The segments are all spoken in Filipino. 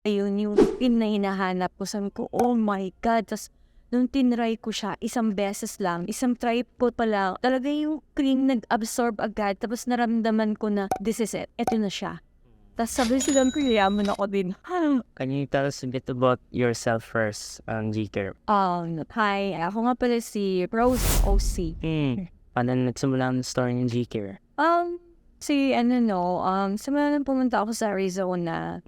Ayun yung cream na hinahanap ko. Sabi ko, "Oh my God!" Tas nung tinry ko siya, isang beses lang, isang try po pala, talaga yung cream nag-absorb agad. Tapos naramdaman ko na, "This is it. Eto na siya." Tas sabi ko, yayaman ako din. Can you tell us a bit about yourself first, G-Care? Hi, ako nga pala si Rose OC. Paano nagsimula ang story ng G-Care? Simula nung pumunta ako sa Arizona,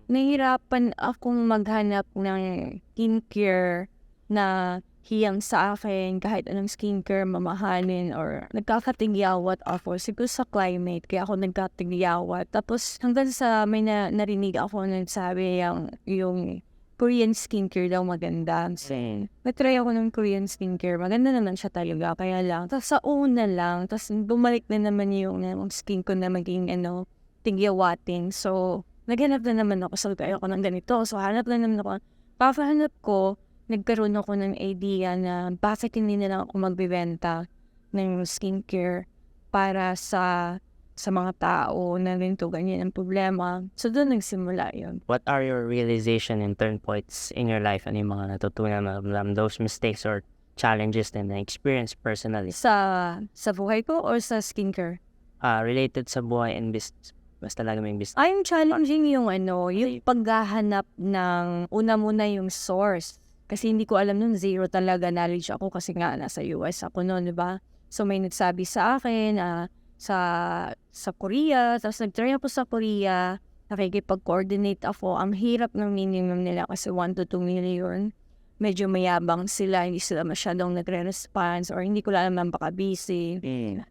nahihirapan akong maghanap ng skincare na hiyang sa akin, kahit anong skincare mamahalin, or nagkakatigyawat ako. Siguro sa climate, kaya ako nagkatigyawat. Tapos hanggang sa may narinig ako nagsabi yung Korean skincare daw maganda. Nag-try ako ng Korean skincare. Maganda naman siya talaga. Kaya lang, tapos sa una lang, tapos bumalik na naman yung skin ko na maging tigyawatin. So, naghanap na naman ako. So, ayoko ng ganito. So, hanap na naman ako. Papahanap ko, nagkaroon ako ng idea na bakit hindi na lang ako magbibenta ng skincare para sa mga tao na ganito, ganyan ang problema. So, doon nagsimula yun. What are your realization and turn points in your life? Ano yung mga natutunan mo from those mistakes or challenges na na-experience personally? Sa buhay ko or sa skincare? Related sa buhay and business. Basta talaga may business. Yung challenging yung yung paghahanap ng una muna yung source. Kasi hindi ko alam nun, zero talaga knowledge ako kasi nga nasa US ako noon, di ba? So may nagsabi sa akin sa Korea, tapos nag-try ako sa Korea, nakikipag-coordinate ako. Ang hirap ng minimum nila kasi 1 to 2 million. Medyo mayabang sila, hindi sila masyadong nagre-response or hindi ko alam naman baka busy.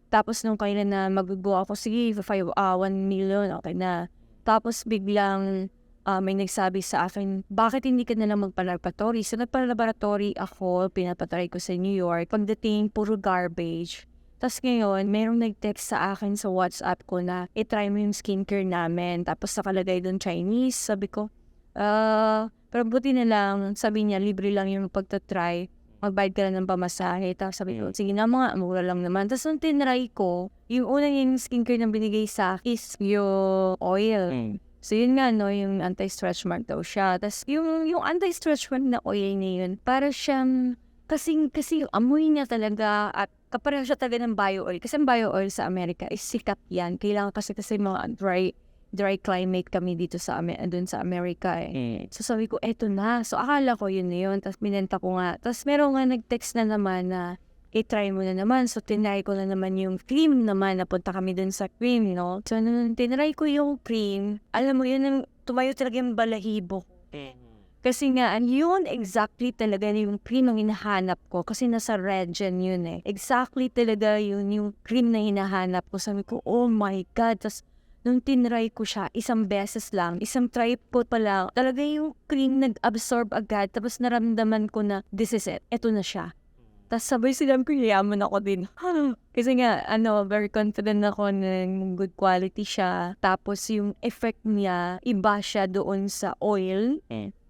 Tapos nung kailan na mag-go ako, sige, 1 million, okay na. Tapos biglang may nagsabi sa akin, bakit hindi ka na lang magpa-laboratory? So nagpa-laboratory ako, pinapatry ko sa New York. Pagdating, puro garbage. Tapos ngayon, merong nag-text sa akin sa WhatsApp ko na itry mo yung skincare namin. Tapos nakalagay doon Chinese. Sabi ko, pero buti na lang, sabi niya, libre lang yung pagtatry. Magbayad ka lang ng pamasahe. Tapos sabi ko, sige na mga, mura lang naman. Tapos nung tinry ko, yung unang yung skincare na binigay sa akin is yung oil. So yun nga, no, yung anti-stretch mark daw siya. Tapos yung anti-stretch mark na oil na yun, para siyang, kasi yung amoy niya talaga at kapareho siya talaga ng bio oil. Kasi ang bio oil sa Amerika is sikat yan. Kailangan kasi mga dry climate kami dito dun sa Amerika eh. So sabi ko, eto na. So akala ko yun na yun. Tapos binenta ko nga. Tapos meron nga nag-text na naman na i-try mo na naman. So tinry ko na naman yung cream naman. Napunta kami dun sa cream, no? So nung tinry ko yung cream, alam mo yun, tumayo talaga yung balahibo. Kasi nga, yun exactly talaga yung cream ang hinahanap ko. Kasi nasa region yun eh. Exactly talaga yun yung cream na hinahanap ko. Sabi ko, oh my God. Tapos nung tinry ko siya, isang beses lang, isang try po pala, talaga yung cream nag-absorb agad. Tapos naramdaman ko na, this is it. Eto na siya. Tapos sabay ko, yayaman ako din. Kasi nga, very confident ako na good quality siya. Tapos yung effect niya, iba siya doon sa oil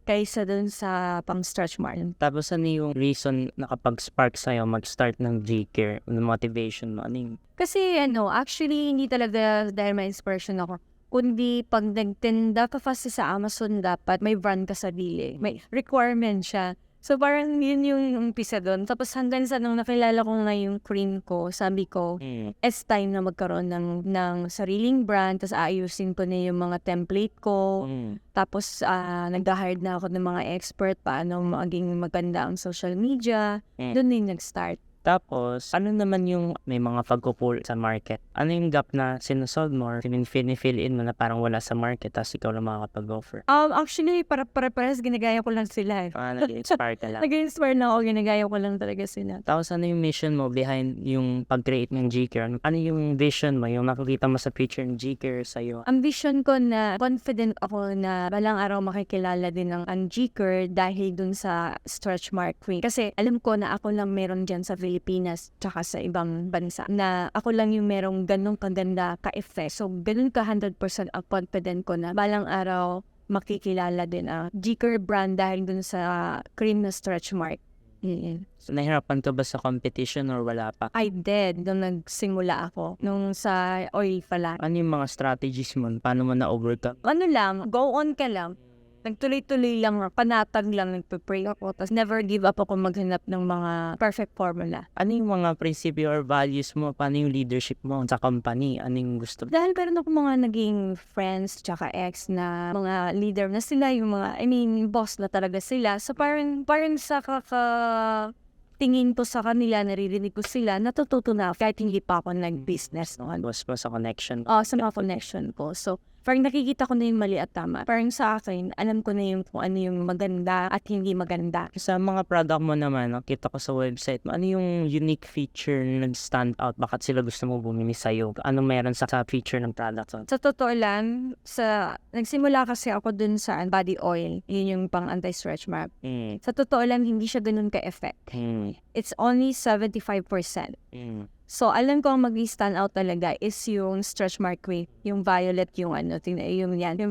kaysa doon sa pang-stretch mark. Tapos ano yung reason nakapag-spark sa'yo mag-start ng G-Care? Ano motivation mo? Ano yung... Kasi actually hindi talaga dahil may inspiration ako. Kundi pag nagtinda ka kasi sa Amazon, dapat may brand ka sarili. May requirement siya. So parang yun yung umpisa doon. Tapos hanggang sa nung nakilala ko na yung cream ko, sabi ko, it's time na magkaroon ng sariling brand. Tapos aayusin ko na yung mga template ko. Tapos nag-hire na ako ng mga expert paano maging maganda ang social media. Doon din nag-start. Tapos, ano naman yung may mga pagkupul sa market? Ano yung gap na sinusolve mo or fill in mo na parang wala sa market tapos ikaw lang makakapag-offer? Actually, para-parehas ginagaya ko lang sila. Nag-inspire ka lang. Nag-inspire na ako, ginagaya ko lang talaga sila. Tapos, ano yung mission mo behind yung pag-create ng G-Care? Ano yung vision mo? Yung nakikita mo sa future ng G-Care sa'yo? Ang vision ko na confident ako na balang araw makikilala din ng G-Care dahil dun sa stretch mark cream. Kasi alam ko na ako lang meron dyan sa Pilipinas tsaka sa ibang bansa na ako lang yung merong ganong kaganda ka-effect. So, ganun ka 100% ang confident ko na balang araw makikilala din ang G-Care brand dahil dun sa cream na stretch mark. So, nahirapan ka ba sa competition or wala pa? I did nung nagsimula ako. Nung sa oil pala. Ano yung mga strategies mo? Paano mo na-overcome? Go on ka lang. nagtuloy-tuloy lang, panatag lang, nagpe-pray ako. Tapos never give up ako maghanap ng mga perfect formula. Ano yung mga prinsipyo or values mo? Paano yung leadership mo sa company? Ano yung gusto mo? Dahil meron ako mga naging friends tsaka ex na mga leader na sila, yung mga, boss na talaga sila. So parang sa tingin ko sa kanila, naririnig ko sila, natututo na kahit hindi pa ako nag-business noon. Boss mo sa connection? Sa mga connection ko. So, parang nakikita ko na yung mali at tama. Parang sa akin, alam ko na yung kung ano yung maganda at hindi maganda. Sa mga product mo naman, nakita ko sa website mo, ano yung unique feature na nag-stand out? Bakit sila gusto mo bumili sa'yo? Ano meron sa feature ng product? Sa totoo lang, nagsimula kasi ako dun sa body oil. Yun yung pang anti-stretch mark. Sa totoo lang, hindi siya ganun ka-effect. It's only 75%. So, alam ko ang mag-stand out talaga is yung stretch mark cream. Yung violet, yung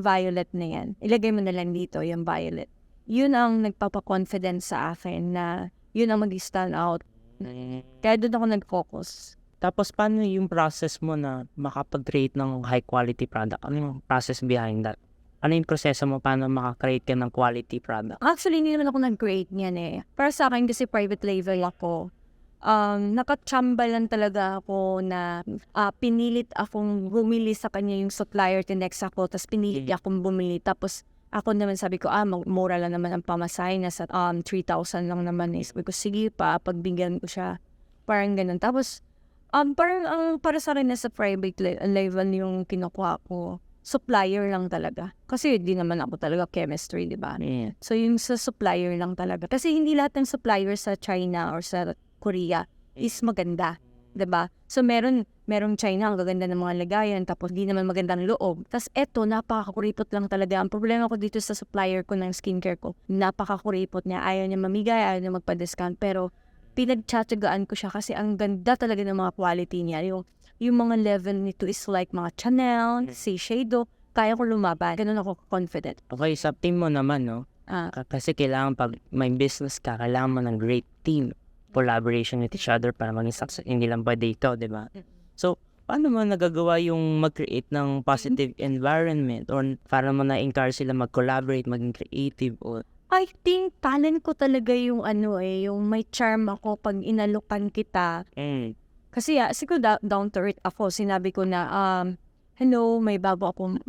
violet na yan. Ilagay mo na lang dito, yung violet. Yun ang nagpapakonfident sa akin na yun ang mag-stand out. Kaya doon ako nag-focus. Tapos, paano yung process mo na makapag-create ng high-quality product? Ano yung process behind that? Ano yung proseso mo paano makakreate ka ng quality product? Actually, hindi naman ako nag-create niyan eh. Para sa akin kasi private label ako. Nakachamba lang talaga ako na pinilit akong bumili sa kanya yung supplier, tinext ako, tapos pinilit akong bumili. Tapos ako naman sabi ko, mura lang naman ang pamasahe, nasa 3,000 lang naman eh. Sabi ko, sige pa, pagbigyan ko siya. Parang ganun. Tapos, parang para sa akin nasa private level yung kinukuha ko. Supplier lang talaga. Kasi di naman ako talaga chemistry, di ba? So yung sa supplier lang talaga. Kasi hindi lahat ng supplier sa China or sa Korea is maganda, 'di ba? So meron China ang gaganda ng mga lagayan tapos di naman magandang loob. Tapos eto napakakuripot lang talaga. Ang problema ko dito sa supplier ko ng skincare ko, napakakuripot niya. Ayaw niya mamigay, ayaw niya magpa-discount, pero pinagtsatsagaan ko siya kasi ang ganda talaga ng mga quality niya. Yung mga level nito is like mga Chanel, Shiseido, kaya ko lumaban. Ganun ako confident. Okay, sa team mo naman, no? Kasi kailangan pag may business ka, kailangan mo ng great team. Collaboration with each other para maging success. Hindi lang pwede ikaw, di ba? So, paano mo nagagawa yung mag-create ng positive environment or para mo na-encourage sila mag-collaborate, maging creative? Or I think talent ko talaga yung yung may charm ako pag inalukan kita. Kasi siguro down to earth ako. Sinabi ko na, hello, may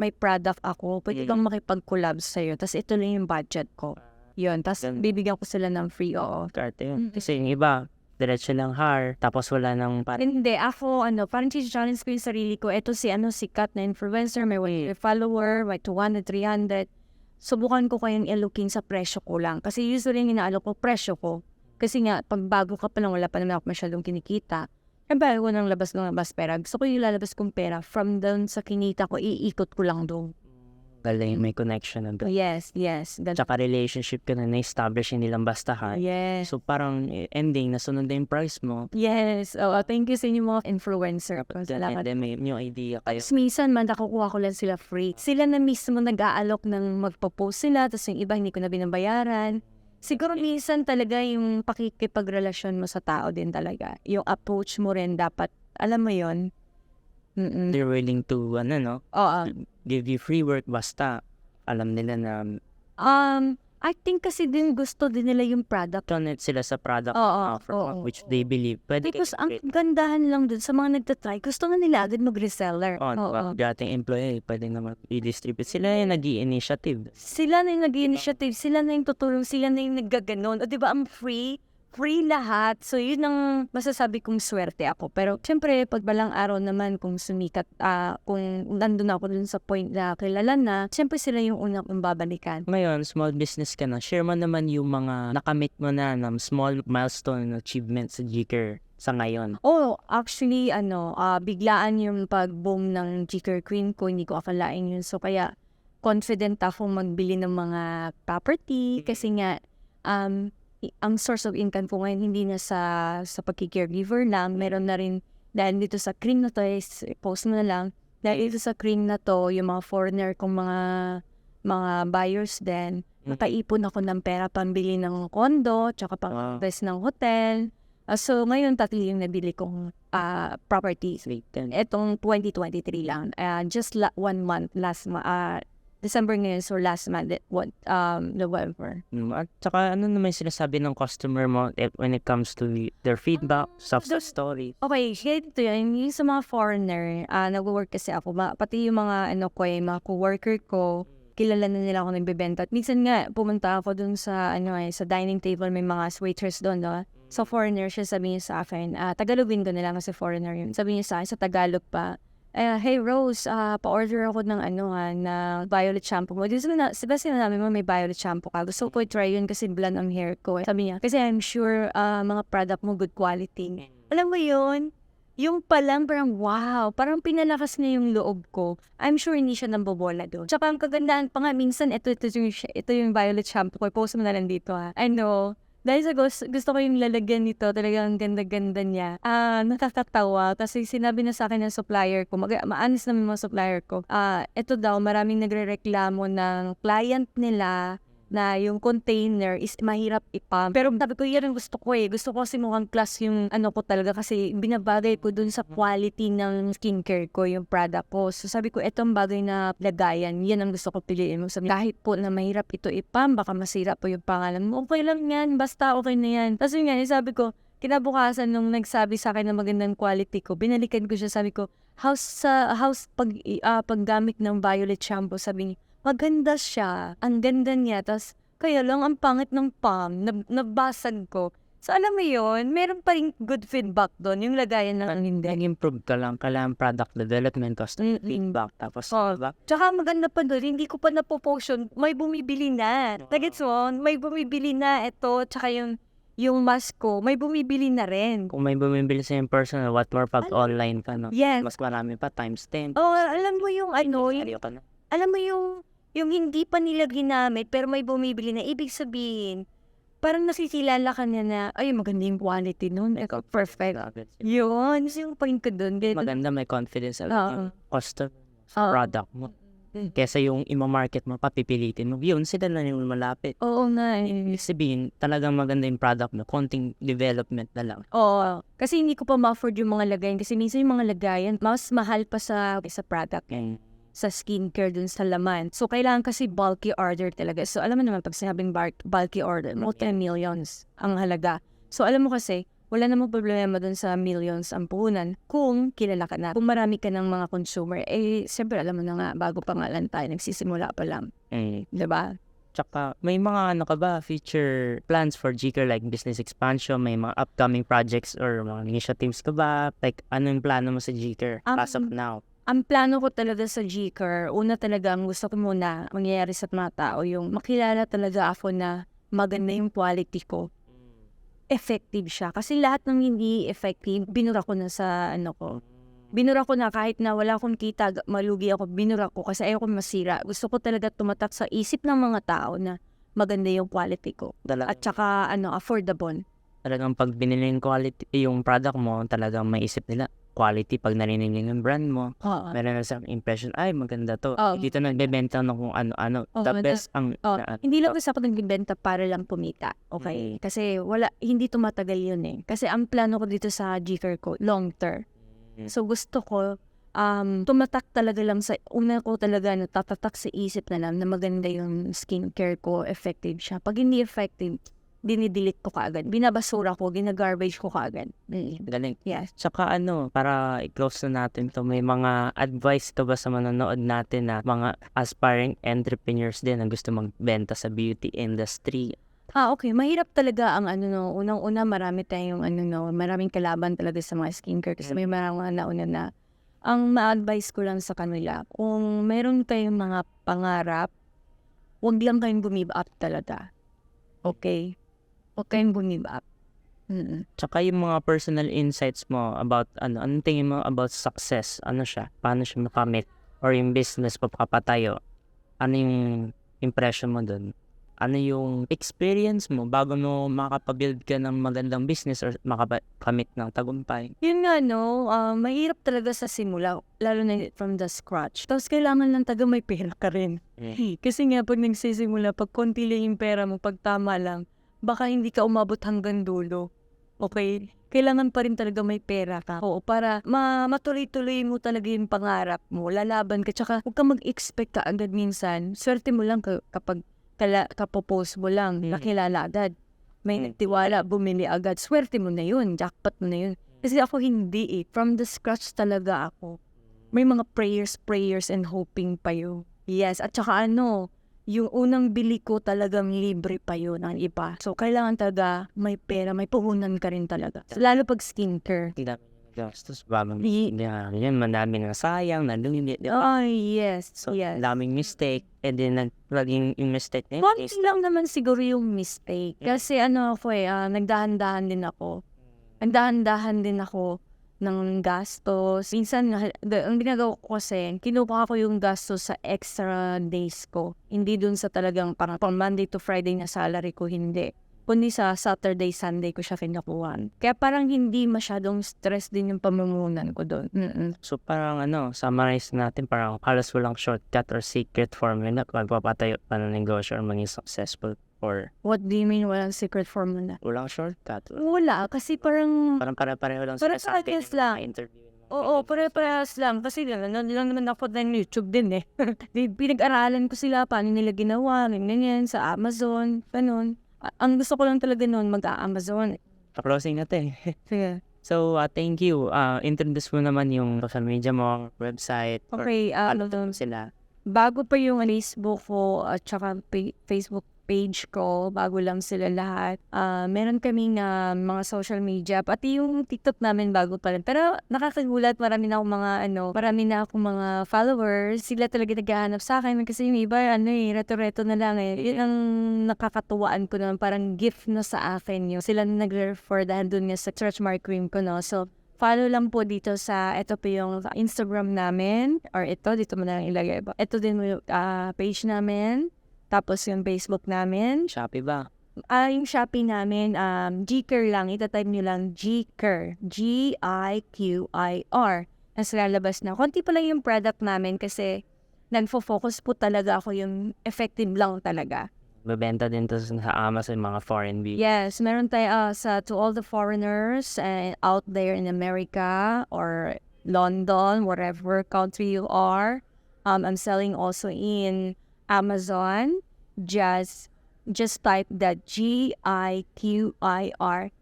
product ako. Pwede bang makipag-collab sa'yo? Tapos ito lang yung budget ko. Yun, tapos bibigyan ko sila ng free, oo. Karte yun. Kasi yung iba, diretso lang hire, tapos wala nang Hindi, ako, parang challenge ko yung sarili ko. Ito sikat na influencer, may 1 follower, may 200, 300. Subukan ko kayong i-looking sa presyo ko lang. Kasi usually yung inaalok ko, presyo ko. Kasi nga, pag bago ka pa lang, wala pa naman ako masyadong kinikita. Kaya bago ko nang labas pera. Gusto ko yung lalabas kong pera. From doon sa kinita ko, iikot ko lang doon. Galing, may connection na doon. Yes. Tsaka relationship ka na na-establish, hindi lang basta ha. Yes. So parang ending, nasunod na yung price mo. Yes. Thank you sa inyo mga influencer. Salamat. And then may new idea kayo. Tapos minsan man, nakukuha ko lang sila free. Sila na mismo nag-aalok ng magpo-post sila, tapos yung iba hindi ko na binabayaran. Siguro minsan talaga yung pakikipagrelasyon mo sa tao din talaga. Yung approach mo rin dapat, alam mo yon. They're willing to, give you free work basta alam nila na I think kasi din gusto din nila yung product. connect sila sa product Oo. which they believe. Pwede Because ang gandahan lang dun sa mga nagtatry, gusto nga nila agad mag-reseller. dating employee, pwede naman i-distribute. Sila yung nag-i-initiative. Sila na yung nag-initiative, sila na yung tutulong, sila na yung naggaganon. O diba, ang free lahat. So, yun ang masasabi kong swerte ako. Pero, syempre, pag balang araw naman, kung sumikat, kung nandun ako dun sa point na kilala na, syempre sila yung unang babalikan. Ngayon, small business ka na. Share mo naman yung mga nakamit mo na ng small milestone achievements sa Gcare sa ngayon. Actually, biglaan yung pag-boom ng Gcare Queen ko. Hindi ko akalain yun. So, kaya, confident ako magbili ng mga property. Kasi nga, ang source of income ko ngayon hindi na sa pagki-caregiver lang, meron na rin dahil dito sa cream na to, post mo na lang, dahil dito sa cream na to, yung mga foreigner kong mga buyers din, nakaipon ako ng pera pambili ng condo, tsaka pang-invest ng hotel. So ngayon 3 yung nabili kong properties. Etong 2023 lang, just 1 month, December ngayon, so last month, November. At saka ano naman yung sinasabi ng customer mo when it comes to their feedback, success story? Okay, ganito yan. Yung sa mga foreigner, nag-work kasi ako. Pati yung mga, yung mga co-worker ko, kilala na nila ako nagbebenta. At minsan nga, pumunta ako dun sa, sa dining table, may mga waiters doon, no? So, foreigner siya, sabi niya sa akin, Tagalogin ko na lang kasi foreigner yun. Sabi niya sa akin, sa Tagalog pa, hey Rose, pa-order ako ng na violet shampoo mo. Diba sinabi mo may violet shampoo ka? Gusto ko i-try yun kasi blonde ang hair ko. Sabi niya, kasi I'm sure mga product mo good quality. Alam mo yun? Yung palang parang wow, parang pinalakas niya yung loob ko. I'm sure hindi siya nambobola doon. Tsaka ang kagandaan pa nga, minsan ito yung violet shampoo ko. Post mo na lang dito ha. I know. Dahil sa gusto ko yung lalagyan nito, talagang ganda-ganda niya. Nakakatawa. Kasi sinabi na sa akin ng supplier ko, maanis naman mga supplier ko, ito daw, maraming nagre-reklamo ng client nila na yung container is mahirap ipump. Pero sabi ko, yan ang gusto ko eh. Gusto ko kasi mukhang class yung ko talaga kasi binabagay ko dun sa quality ng skincare ko, yung product ko. So sabi ko, etong bagay na lagayan, yan ang gusto ko piliin mo. Sabi, kahit po na mahirap ito ipump, baka masira po yung pangalan mo. Okay lang yan, basta okay na yan. Tapos yun nga, sabi ko, kinabukasan nung nagsabi sa akin na magandang quality ko, binalikan ko siya, sabi ko, paggamit ng violet shampoo, sabi niya, maganda siya. Ang ganda niya. Tapos, kaya lang, ang pangit ng palm. Nabasag ko. So, alam mo yun, meron pa rin good feedback doon. Yung lagayan ng hindi. Nag-improve ka lang. Kailangan product development, customer feedback. Tapos, diba? Tsaka maganda pa doon, hindi ko pa napopotion. May bumibili na. Nagets mo? May bumibili na. Ito, tsaka yung mask ko, may bumibili na rin. Kung may bumibili sa yung personal, what more pag online ka, no? Yes. Mas marami pa, times 10. Alam mo yung Alam mo yung hindi pa nila ginamit pero may bumibili na, ibig sabihin, parang nasisilala ka na, ay, maganda yung quality nun. Perfect. Yun. Kasi yung point ko dun. Maganda, may confidence sa customer, sa product mo. Kesa yung ima-market mo, papipilitin mo. Yun, sila na yung malapit. Oo nga. Ibig sabihin, talagang maganda yung product mo. Konting development na lang. Oo. Kasi hindi ko pa ma-afford yung mga lagayan. Kasi minsan yung mga lagayan, mas mahal pa sa product. Sa skincare dun sa laman. So, kailangan kasi bulky order talaga. So, alam mo naman, pag sinabing bulky order, multi-millions ang halaga. So, alam mo kasi, wala namang problema dun sa millions ang puhunan kung kilala ka na. Kung marami ka ng mga consumer, siyempre, alam mo na nga, bago pa nga lang tayo, nagsisimula pa lang. Diba? Tsaka, may mga future plans for GCare like business expansion, may mga upcoming projects or mga initiatives ka ba? Like, ano yung plano mo sa GCare as of now? Ang plano ko talaga sa GCare, una talaga, ang gusto ko muna mangyayari sa mga tao, yung makilala talaga ako na maganda yung quality ko. Effective siya. Kasi lahat ng hindi effective, binura ko na sa ko. Binura ko na kahit na wala akong kita, malugi ako, binura ko kasi ayaw ko masira. Gusto ko talaga tumatak sa isip ng mga tao na maganda yung quality ko. At saka, affordable. Talagang pag binili yung quality, yung product mo, talagang maisip nila quality pag narinig yung brand mo. Meron na sa impression, ay maganda to. Dito nagbebenta na kung ano-ano. The best ang... Hindi lang kasi ako nagbebenta para lang pumita. Okay? Kasi hindi tumatagal yun eh. Kasi ang plano ko dito sa GCare ko, long term. So gusto ko, tumatak talaga lang una ko talaga tatatak sa isip na lang na maganda yung skincare ko, effective siya. Pag hindi effective, dinidelete ko kaagad. Binabasura ko, ginagarbage ko kaagad. Galing. Yes. Tsaka para i-close na natin to, may mga advice ka ba sa manonood natin na mga aspiring entrepreneurs din na gusto magbenta sa beauty industry? Okay. Mahirap talaga ang unang-una marami tayong maraming kalaban talaga sa mga skincare kasi may mga nauna na. Ang ma-advise ko lang sa kanila, kung meron kayong mga pangarap, huwag lang kayong give up talaga. Okay? Huwag kayong give up. Tsaka yung mga personal insights mo about anong tingin mo about success? Ano siya? Paano siya makamit? Or yung business papatayo? Ano yung impression mo dun? Ano yung experience mo bago mo makapabuild ka ng magandang business or makakamit ng tagumpay? Yun nga mahirap talaga sa simula, lalo na from the scratch. Tapos kailangan lang may pera ka rin. Kasi nga pag nagsisimula, pag konti lang yung pera mo, pag tama lang, baka hindi ka umabot hanggang dulo. Okay? kailangan pa rin talaga may pera ka. Oo, para matuloy-tuloy mo talaga yung pangarap mo. Lalaban ka, tsaka huwag ka mag-expect ka agad minsan. Swerte mo lang kapag kapopost mo lang, nakilala agad. May nagtiwala, bumili agad. Swerte mo na yun, jackpot mo na yun. Kasi ako hindi From the scratch talaga ako. May mga prayers and hoping pa yun. Yes, at saka yung unang bili ko talagang libre pa yun ng iba. So, kailangan talaga may pera, may puhunan ka rin talaga. So, lalo pag skincare. Ang dami ng gastos, bagong yan, madami na sayang, nalumit, di ba? Oh, yes, So, yes. daming mistake, and then naging yung mistake na yun Konti lang naman siguro yung mistake. Kasi ako nagdahan-dahan din ako. Nagdahan-dahan din ako ng gastos. Minsan, ang ginagawa ko kasi, kinukuha ko yung gastos sa extra days ko. Hindi dun sa talagang pang Monday to Friday na salary ko, hindi. Kundi sa Saturday, Sunday ko siya kinukuha. Kaya parang hindi masyadong stress din yung pamumunan ko dun. So parang summarize natin, parang halos walang shortcut or secret formula kung magpapatayo pa ng negosyo or maging successful, or What do you mean walang secret formula? walang shortcut. Wala, kasi parang Parang pare-pareho lang Pare-parehas lang. interview. oo, pare-parehas lang. Kasi nanonood lang naman ako ng YouTube din Pinag-aralan ko sila, paano nila ginawa, ganyan, sa Amazon, ganun. Ang gusto ko lang talaga noon, mag-a-Amazon. Pa-closing natin. Sige. So, thank you. Introduce mo naman yung social media mo, website, Okay, or sila. bago pa yung Facebook ko at saka Facebook page ko, bago lang sila lahat. Meron kaming mga social media, pati yung TikTok namin bago pa rin. Pero nakakagulat, marami na akong mga followers. Sila talaga naghahanap sa akin kasi yung iba, reto-reto na lang Yun ang nakakatuwaan ko naman, parang gift na sa akin yun. Sila na nag-refer dahil dun nga sa stretch mark cream ko, no? So, follow lang po dito ito po yung Instagram namin, or dito mo na lang ilagay ba? Ito din yung page namin. Tapos yung Facebook namin. Shopee ba? Yung Shopee namin, Gqr lang. Itatype nyo lang Gqr. Giqir. As lalabas na. Konti pa lang yung product namin kasi nagfo-focus po talaga ako yung effective lang talaga. Bebenta din to sa Amazon, mga foreign view. Yes, meron tayo to all the foreigners out there in America or London, whatever country you are. I'm selling also in Amazon. Just type that Giqir,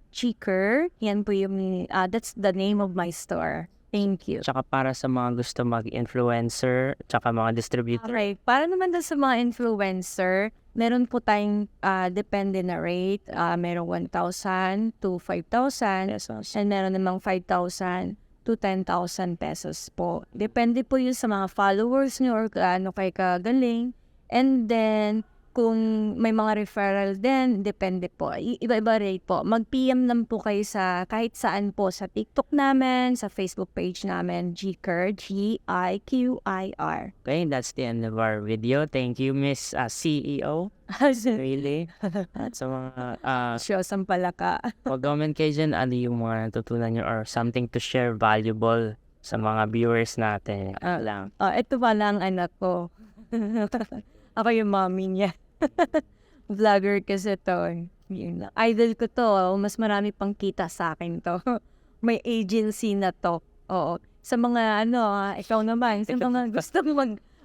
Gqr. Yan po yung that's the name of my store. Thank you. Tsaka para sa mga gusto mag-influencer, tsaka mga distributor. Alright, para naman sa mga influencer, meron po tayong depende na rate. Merong 1,000 to 5,000 Pesos. and meron namang 5,000 to 10,000 pesos po. Depende po yun sa mga followers nyo or kaano kayo kagaling. And then, kung may mga referral din, depende po. Iba-iba rate po. Mag-PM lang po kayo sa kahit saan po. Sa TikTok namin, sa Facebook page namin, Gqir, Giqir. Okay, that's the end of our video. Thank you, Miss CEO. Really? At sa mga Shows ang palaka. mag-comment kayo dyan, ano yung mga natutunan nyo or something to share valuable sa mga viewers natin. Lang. Ito pala ang anak ko. Ako yung mommy niya. Vlogger kasi to. Yun lang. Idol ko to. Mas marami pang kita sa akin to. May agency na to. Oo. Sa mga ikaw naman, sa mga gusto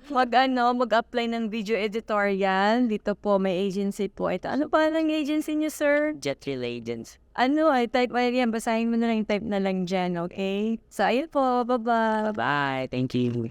mag-apply ng video editorial, dito po may agency po. Ito, ano pa ng agency niyo, sir? Jetril Agents. Type yan. Basahin mo na lang, type na lang dyan, okay? So, ayun po. Bye-bye. Bye. Thank you.